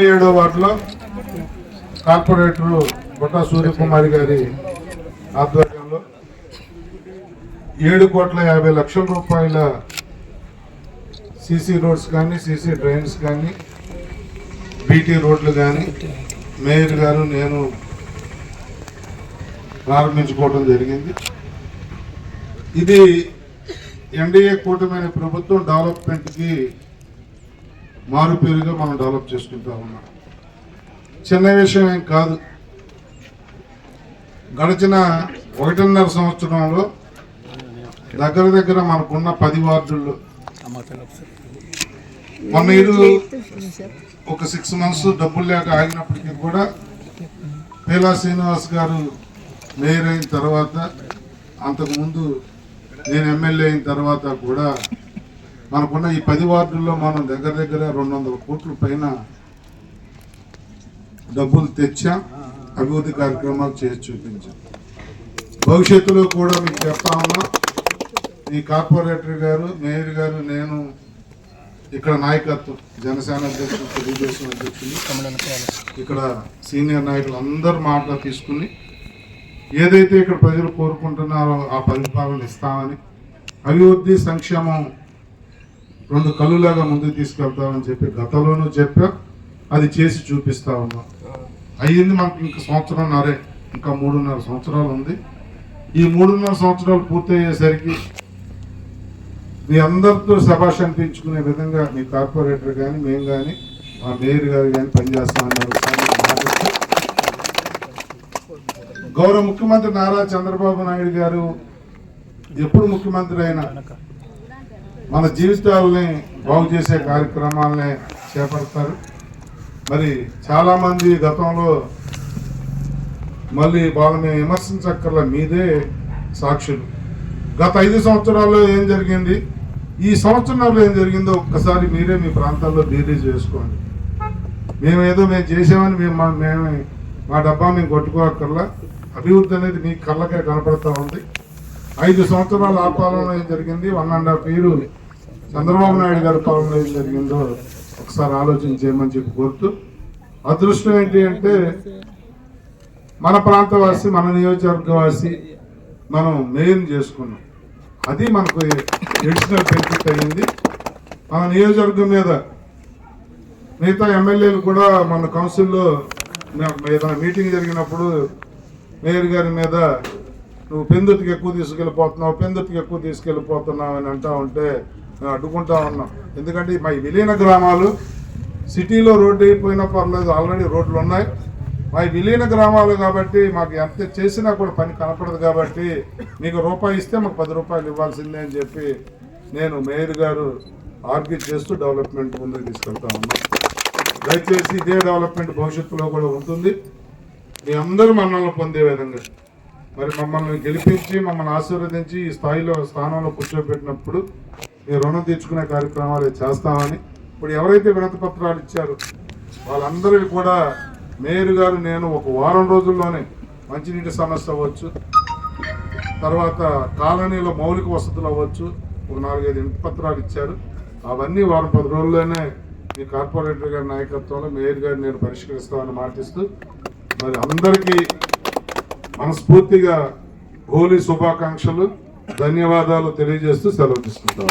77వ వార్డులో కార్పొరేటర్ బొట్టా సూర్యకుమారి గారి ఆధ్వర్యంలో 7,50,00,000 రూపాయల సీసీ రోడ్స్ కానీ సీసీ డ్రైన్స్ కానీ బీటీ రోడ్లు కానీ మేయర్ గారు నేను ప్రారంభించుకోవడం జరిగింది. ఇది ఎన్డీఏ కూటమి ప్రభుత్వం డెవలప్మెంట్కి మారుపేరుగా మనం డెవలప్ చేసుకుంటా ఉన్నాం. చిన్న విషయం ఏం కాదు. గడిచిన 1.5 సంవత్సరంలో దగ్గర మనకున్న 10 వార్డుల్లో మొన్న ఒక 6 మంత్స్ డబ్బులు లేక ఆగినప్పటికీ కూడా పేలా శ్రీనివాస్ గారు మేయర్ అయిన తర్వాత, అంతకుముందు నేను ఎమ్మెల్యే అయిన తర్వాత కూడా మనకున్న ఈ 10 వార్డుల్లో మనం దగ్గర 200 కోట్ల పైన డబ్బులు తెచ్చాం, అభివృద్ధి కార్యక్రమాలు చేసి చూపించాం. భవిష్యత్తులో కూడా మీకు చెప్తా ఉన్నా, ఈ కార్పొరేటర్ గారు, మేయర్ గారు, నేను ఇక్కడ నాయకత్వం, జనసేన అధ్యక్షులు, తెలుగుదేశం అధ్యక్షులు, ఇక్కడ సీనియర్ నాయకులు అందరూ మాటలు తీసుకుని ఏదైతే ఇక్కడ ప్రజలు కోరుకుంటున్నారో ఆ పరిపాలన ఇస్తామని, అభివృద్ధి సంక్షేమం 2 కళ్ళులాగా ముందుకు తీసుకెళ్తామని చెప్పి గతంలోనూ చెప్పా, అది చేసి చూపిస్తా ఉన్నాం. అయ్యింది మనకి ఇంకా 1.5 సంవత్సరాలు, ఇంకా 3.5 సంవత్సరాలు ఉంది. ఈ 3.5 సంవత్సరాలు పూర్తయ్యేసరికి మీ అందరితో శభాష్ అనిపించుకునే విధంగా మీ కార్పొరేటర్ కానీ, మేము కానీ, మా మేయర్ గారు కానీ పనిచేస్తామన్నారు. గౌరవ ముఖ్యమంత్రి నారా చంద్రబాబు నాయుడు గారు ఎప్పుడు ముఖ్యమంత్రి అయినా మన జీవితాలని బాగు చేసే కార్యక్రమాలని చేపడతారు. మరి చాలామంది గతంలో మళ్ళీ వాళ్ళని విమర్శించక్కర్ల, మీదే సాక్షులు. గత 5 సంవత్సరాల్లో ఏం జరిగింది, ఈ సంవత్సరంలో ఏం జరిగిందో ఒక్కసారి మీరే మీ ప్రాంతాల్లో బీరీజ్ చేసుకోండి. మేము చేసామని మేము మా డబ్బా మేము కొట్టుకోక్కర్లా. అభివృద్ధి అనేది మీ కళ్ళకే కనపడతా ఉంది. 5 సంవత్సరాల ఆ పాలనలో ఏం జరిగింది, 1.5 years చంద్రబాబు నాయుడు గారి పాలనలో ఏం జరిగిందో ఒకసారి ఆలోచన చేయమని చెప్పి కోరుతూ, అదృష్టం ఏంటి అంటే మన ప్రాంతవాసి, మన నియోజకవర్గవాసి మనం మేయర్ని చేసుకున్నాం. అది మనకు ఎడిషనల్ బెనిఫిట్ అయ్యింది. మన నియోజకవర్గం మీద మిగతా ఎమ్మెల్యేలు కూడా మన కౌన్సిల్లో ఏదైనా మీటింగ్ జరిగినప్పుడు మేయర్ గారి మీద నువ్వు పెందుర్తికి ఎక్కువ తీసుకెళ్ళిపోతున్నావు అని అంటా ఉంటే మేము అడ్డుకుంటా ఉన్నాం. ఎందుకంటే మా విలీన గ్రామాలు సిటీలో రోడ్డు అయిపోయినా పర్లేదు, ఆల్రెడీ రోడ్లు ఉన్నాయి. మా విలీన గ్రామాలు కాబట్టి మాకు ఎంత చేసినా కూడా పని కనపడదు. కాబట్టి మీకు రూపాయి ఇస్తే మాకు 10 రూపాయలు ఇవ్వాల్సిందే అని చెప్పి నేను మేయర్ గారు ఆర్గ్యూ చేస్తూ డెవలప్మెంట్ ముందుకు తీసుకెళ్తా ఉన్నాం. దయచేసి ఇదే డెవలప్మెంట్ భవిష్యత్తులో కూడా ఉంటుంది. మీ అందరూ మన్నలను పొందే విధంగా మరి మమ్మల్ని గెలిపించి మమ్మల్ని ఆశీర్వదించి ఈ స్థానంలో కూర్చోబెట్టినప్పుడు మీ రుణం తీర్చుకునే కార్యక్రమాలు చేస్తామని, ఇప్పుడు ఎవరైతే వినతి పత్రాలు ఇచ్చారో వాళ్ళందరికీ కూడా మేయర్ గారు నేను 1 వారం రోజుల్లోనే మంచినీటి సమస్య అవ్వచ్చు, తర్వాత కాలనీలో మౌలిక వసతులు అవ్వచ్చు, ఒక 4-5 వినతి పత్రాలు ఇచ్చారు. అవన్నీ 10 రోజుల్లోనే మీ కార్పొరేటర్ గారి నాయకత్వంలో మేయర్ గారు నేను పరిష్కరిస్తామని మాటిస్తూ, మరి అందరికీ మనస్ఫూర్తిగా హోలీ శుభాకాంక్షలు, ధన్యవాదాలు తెలియజేస్తూ సెలవు తీసుకుంటాం.